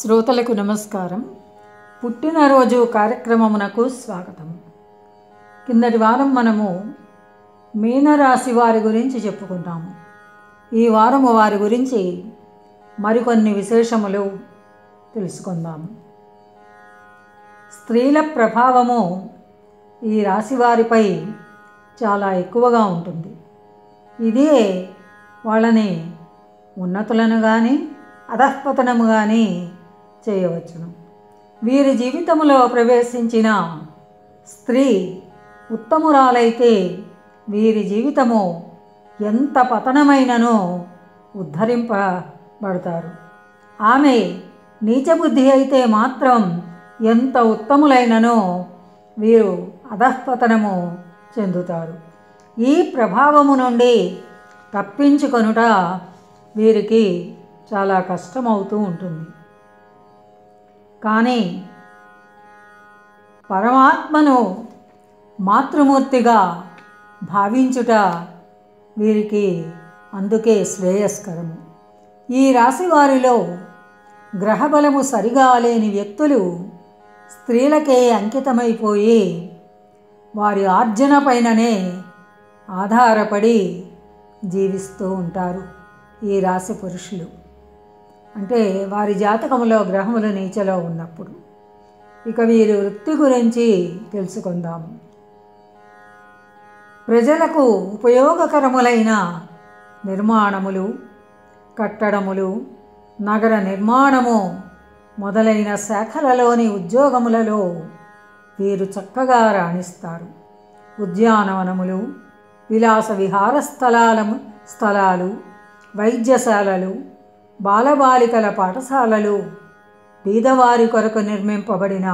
శ్రోతలకు నమస్కారం. పుట్టినరోజు కార్యక్రమమునకు స్వాగతం. కిందటి వారం మనము మీనరాశి వారి గురించి చెప్పుకున్నాము. ఈ వారము వారి గురించి మరికొన్ని విశేషములు తెలుసుకుందాము. స్త్రీల ప్రభావము ఈ రాశి వారిపై చాలా ఎక్కువగా ఉంటుంది. ఇదే వాళ్ళని ఉన్నతులను కానీ అధఃపతనము కానీ చేయవచ్చును. వీరి జీవితంలో ప్రవేశించిన స్త్రీ ఉత్తమురాలైతే వీరి జీవితము ఎంత పతనమైననో ఉద్ధరింపబడతారు. ఆమె నీచబుద్ధి అయితే మాత్రం ఎంత ఉత్తములైననో వీరు అధఃపతనము చెందుతారు. ఈ ప్రభావము నుండి తప్పించుకొనుట వీరికి చాలా కష్టమవుతూ ఉంటుంది. కానీ పరమాత్మను మాతృమూర్తిగా భావించుట వీరికి అందుకే శ్రేయస్కరము. ఈ రాశి వారిలో గ్రహబలము సరిగా లేని వ్యక్తులు స్త్రీలకే అంకితమైపోయి వారి ఆర్జన పైననే ఆధారపడి జీవిస్తూ ఉంటారు. ఈ రాశి పురుషులు అంటే వారి జాతకంలో గ్రహములు నీచలో ఉన్నప్పుడు. ఇక వీరి వృత్తి గురించి తెలుసుకుందాము. ప్రజలకు ఉపయోగకరములైన నిర్మాణములు, కట్టడములు, నగర నిర్మాణము మొదలైన శాఖలలోని ఉద్యోగములలో వీరు చక్కగా రాణిస్తారు. ఉద్యానవనములు, విలాస విహార స్థలాలు, వైద్యశాలలు, బాలబాలికల పాఠశాలలు, బీదవారి కొరకు నిర్మింపబడిన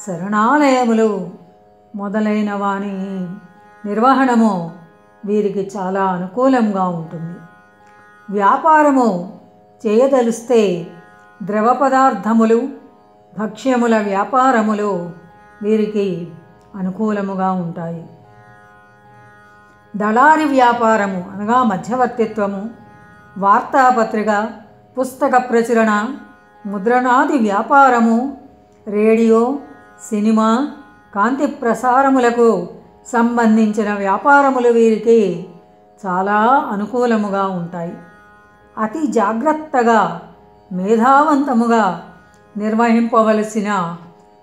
శరణాలయములు మొదలైన వాని నిర్వహణము వీరికి చాలా అనుకూలంగా ఉంటుంది. వ్యాపారము చేయదలిస్తే ద్రవ పదార్థములు, భక్ష్యముల వ్యాపారములు వీరికి అనుకూలముగా ఉంటాయి. దళారి వ్యాపారము అనగా మధ్యవర్తిత్వము, వార్తాపత్రిక, పుస్తక ప్రచురణ, ముద్రణాది వ్యాపారము, రేడియో, సినిమా, కాంతి ప్రసారములకు సంబంధించిన వ్యాపారములు వీరికి చాలా అనుకూలముగా ఉంటాయి. అతి జాగ్రత్తగా మేధావంతముగా నిర్వహింపవలసిన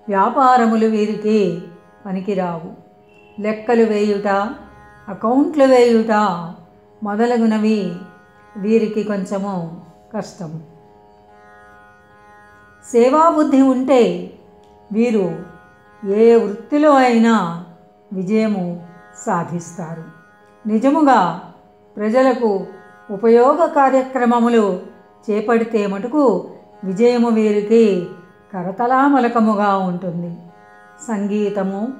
వ్యాపారములు వీరికి పనికిరావు. లెక్కలు వేయుట, అకౌంట్లు వేయుట మొదలగునవి వీరికి కొంచెము కష్టము. సేవాబుద్ధి ఉంటే వీరు ఏ వృత్తిలో అయినా విజయము సాధిస్తారు. నిజముగా ప్రజలకు ఉపయోగ కార్యక్రమములు చేపడితే మటుకు విజయము వీరికి కరతలామలకముగా ఉంటుంది. సంగీతము,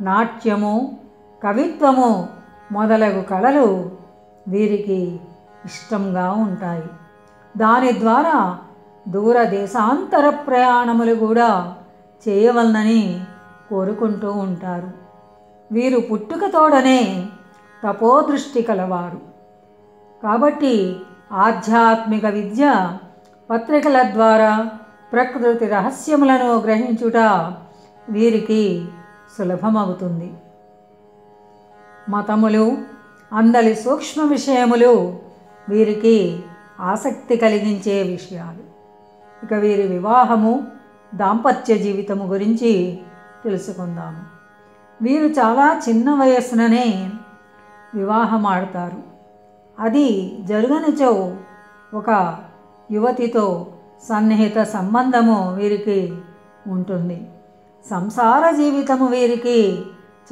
నాట్యము, కవిత్వము మొదలగు కళలు వీరికి ఇష్టంగా ఉంటాయి. దాని ద్వారా దూర దేశాంతర ప్రయాణములు కూడా చేయవలనని కోరుకుంటూ ఉంటారు. వీరు పుట్టుకతోడనే తపోదృష్టి కలవారు కాబట్టి ఆధ్యాత్మిక విద్య, పత్రికల ద్వారా ప్రకృతి రహస్యములను గ్రహించుట వీరికి సులభమవుతుంది. మతములు, అందలి సూక్ష్మ విషయములు వీరికి ఆసక్తి కలిగించే విషయాలు. ఇక వీరి వివాహము, దాంపత్య జీవితము గురించి తెలుసుకుందాము. వీరు చాలా చిన్న వయస్సుననే వివాహం ఆడతారు. అది జరగనిచో ఒక యువతితో సన్నిహిత సంబంధము వీరికి ఉంటుంది. సంసార జీవితము వీరికి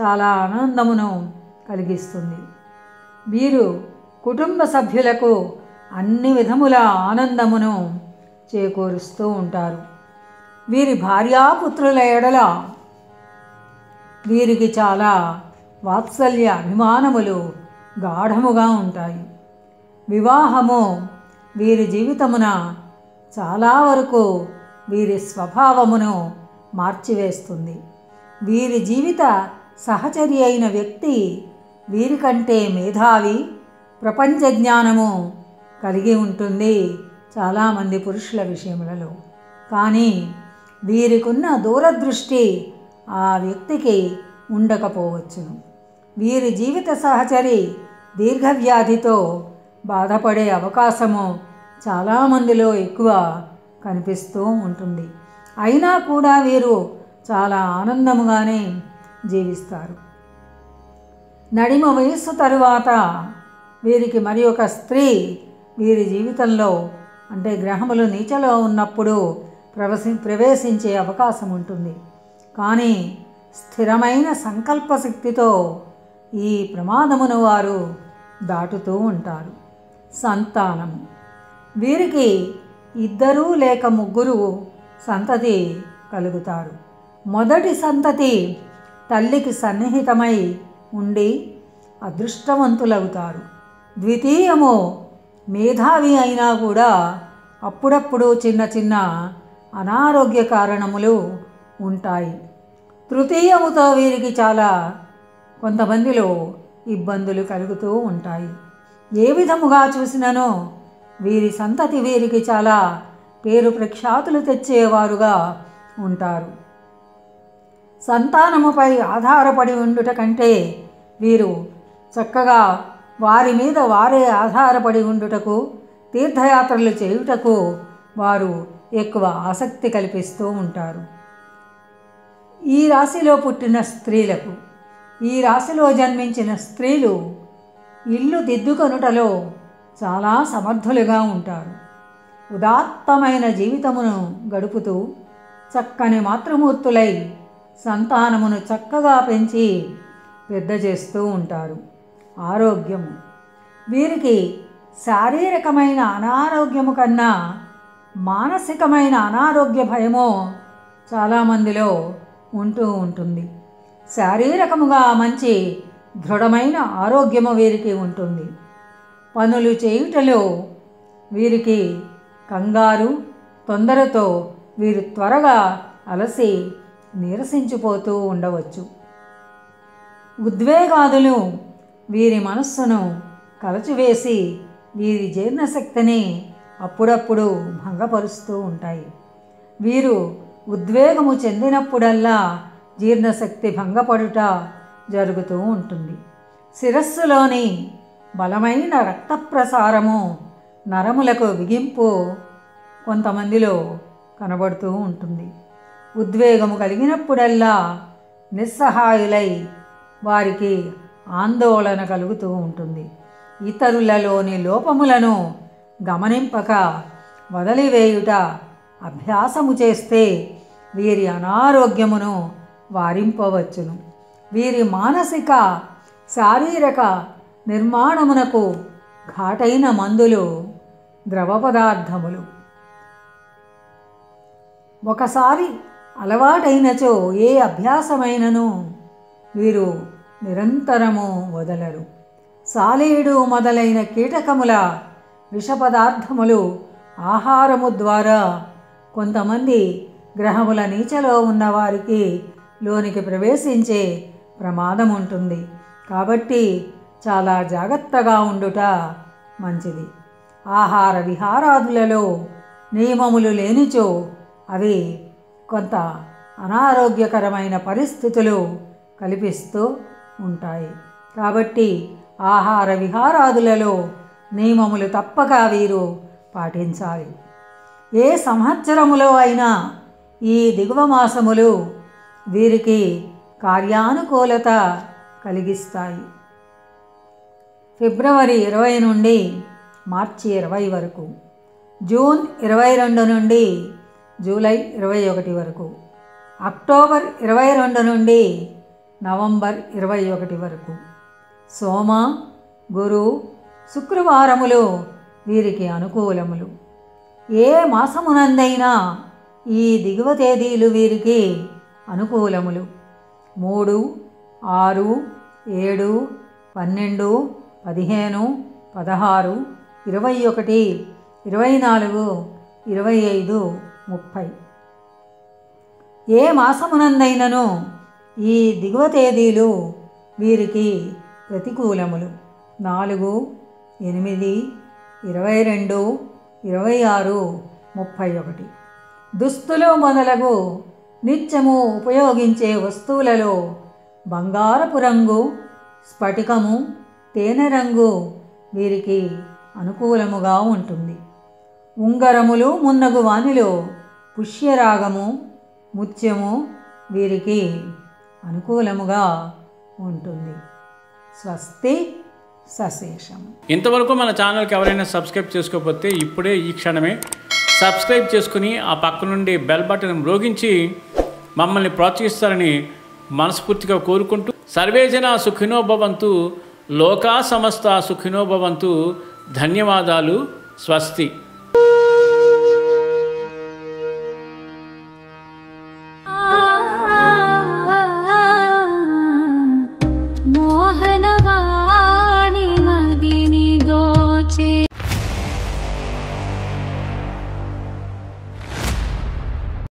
చాలా ఆనందమును కలిగిస్తుంది. వీరు కుటుంబ సభ్యులకు అన్ని విధముల ఆనందమును చేకూరుస్తూ ఉంటారు. వీరి భార్యాపుత్రుల ఎడల వీరికి చాలా వాత్సల్య అభిమానములు గాఢముగా ఉంటాయి. వివాహము వీరి జీవితమున చాలా వరకు వీరి స్వభావమును మార్చివేస్తుంది. వీరి జీవిత సహచరి అయిన వ్యక్తి వీరికంటే మేధావి, ప్రపంచ జ్ఞానము కలిగి ఉంటుంది చాలామంది పురుషుల విషయములలో. కానీ వీరికున్న దూరదృష్టి ఆ వ్యక్తికి ఉండకపోవచ్చును. వీరి జీవిత సహచరి దీర్ఘవ్యాధితో బాధపడే అవకాశము చాలామందిలో ఎక్కువ కనిపిస్తూ ఉంటుంది. అయినా కూడా వీరు చాలా ఆనందముగానే జీవిస్తారు. నడిమ వయస్సు తరువాత వీరికి మరి ఒక స్త్రీ వీరి జీవితంలో అంటే గ్రహములు నీచలో ఉన్నప్పుడు ప్రవేశించే అవకాశం ఉంటుంది. కానీ స్థిరమైన సంకల్ప శక్తితో ఈ ప్రమాదమును వారు దాటుతూ ఉంటారు. సంతానము వీరికి 2 లేక 3 సంతతి కలుగుతారు. మొదటి సంతతి తల్లికి సన్నిహితమై ఉండి అదృష్టవంతులవుతారు. ద్వితీయము మేధావి అయినా కూడా అప్పుడప్పుడు చిన్న చిన్న అనారోగ్య కారణములు ఉంటాయి. తృతీయముతో వీరికి చాలా కొంతమందిలో ఇబ్బందులు కలుగుతూ ఉంటాయి. ఏ విధముగా చూసిననో వీరి సంతతి వీరికి చాలా పేరు ప్రఖ్యాతులు తెచ్చేవారుగా ఉంటారు. సంతానముపై ఆధారపడి ఉండుట కంటే వీరు చక్కగా వారి మీద వారే ఆధారపడి ఉండుటకు, తీర్థయాత్రలు చేయుటకు వారు ఎక్కువ ఆసక్తి కల్పిస్తూ ఉంటారు. ఈ రాశిలో పుట్టిన స్త్రీలకు, ఈ రాశిలో జన్మించిన స్త్రీలు ఇల్లు దిద్దుకొనుటలో చాలా సమర్థులుగా ఉంటారు. ఉదాత్తమైన జీవితమును గడుపుతూ చక్కని మాతృమూర్తులై సంతానమును చక్కగా పెంచి పెద్ద చేస్తూ ఉంటారు. ఆరోగ్యము వీరికి శారీరకమైన అనారోగ్యము కన్నా మానసికమైన అనారోగ్య భయము చాలామందిలో ఉంటూ ఉంటుంది. శారీరకముగా మంచి దృఢమైన ఆరోగ్యము వీరికి ఉంటుంది. పనులు చేయుటలో వీరికి కంగారు, తొందరతో వీరు త్వరగా అలసి నీరసించిపోతూ ఉండవచ్చు. ఉద్వేగాదులు వీరి మనస్సును కలచివేసి వీరి జీర్ణశక్తిని అప్పుడప్పుడు భంగపరుస్తూ ఉంటాయి. వీరు ఉద్వేగము చెందినప్పుడల్లా జీర్ణశక్తి భంగపడుట జరుగుతూ ఉంటుంది. శిరస్సులోని బలమైన రక్త ప్రసారము, నరములకు బిగింపు కొంతమందిలో కనబడుతూ ఉంటుంది. ఉద్వేగము కలిగినప్పుడల్లా నిస్సహాయులై వారికి ఆందోళన కలుగుతూ ఉంటుంది. ఇతరులలోని లోపములను గమనింపక వదిలివేయుట అభ్యాసము చేస్తే వీరి అనారోగ్యమును వారింపవచ్చును. వీరి మానసిక శారీరక నిర్మాణమునకు ఘాటైన మందులు, ద్రవ పదార్థములు ఒకసారి అలవాటైనచో ఏ అభ్యాసమైనను వీరు నిరంతరము వదలరు. సాలీడు మొదలైన కీటకముల విష పదార్థములు ఆహారము ద్వారా కొంతమంది గ్రహముల నీచలో ఉన్నవారికి లోనికి ప్రవేశించే ప్రమాదం ఉంటుంది. కాబట్టి చాలా జాగ్రత్తగా ఉండుట మంచిది. ఆహార విహారాదులలో నియమములు లేనిచో అవి కొంత అనారోగ్యకరమైన పరిస్థితులు కల్పిస్తూ ఉంటాయి. కాబట్టి ఆహార విహారాదులలో నియమములు తప్పక వీరు పాటించాలి. ఏ సంవత్సరములో అయినా ఈ దిగువ మాసములు వీరికి కార్యానుకూలత కలిగిస్తాయి. ఫిబ్రవరి 20 నుండి మార్చి 20 వరకు, జూన్ 22 నుండి జూలై 21 వరకు, అక్టోబర్ 22 నుండి నవంబర్ 21 వరకు. సోమ, గురు, శుక్రవారములు వీరికి అనుకూలములు. ఏ మాసమునందైనా ఈ దిగువ తేదీలు వీరికి అనుకూలములు. 3, 6, 7, 12, 15, 16, 21, 24, 25, 30. ఏ మాసమునందైనను ఈ దిగువ తేదీలు వీరికి ప్రతికూలములు. 4, 8, 22, 26, 31. దుస్తులు మొదలగు నిత్యము ఉపయోగించే వస్తువులలో బంగారపు రంగు, స్ఫటికము, తేనె రంగు వీరికి అనుకూలముగా ఉంటుంది. ఉంగరములు మున్నగు వానిలో పుష్యరాగము, ముత్యము వీరికి అనుకూలముగా ఉంటుంది. స్వస్తి సశేషం. ఇంతవరకు మన ఛానల్కి ఎవరైనా సబ్స్క్రైబ్ చేసుకోకపోతే ఇప్పుడే ఈ క్షణమే సబ్స్క్రైబ్ చేసుకుని ఆ పక్క నుండి బెల్ బటన్ మ్రోగించి మమ్మల్ని ప్రోత్సహిస్తారని మనస్ఫూర్తిగా కోరుకుంటూ సర్వేజన సుఖినో భవంతు, లోకా సమస్త సుఖినో భవంతు. ధన్యవాదాలు. స్వస్తి.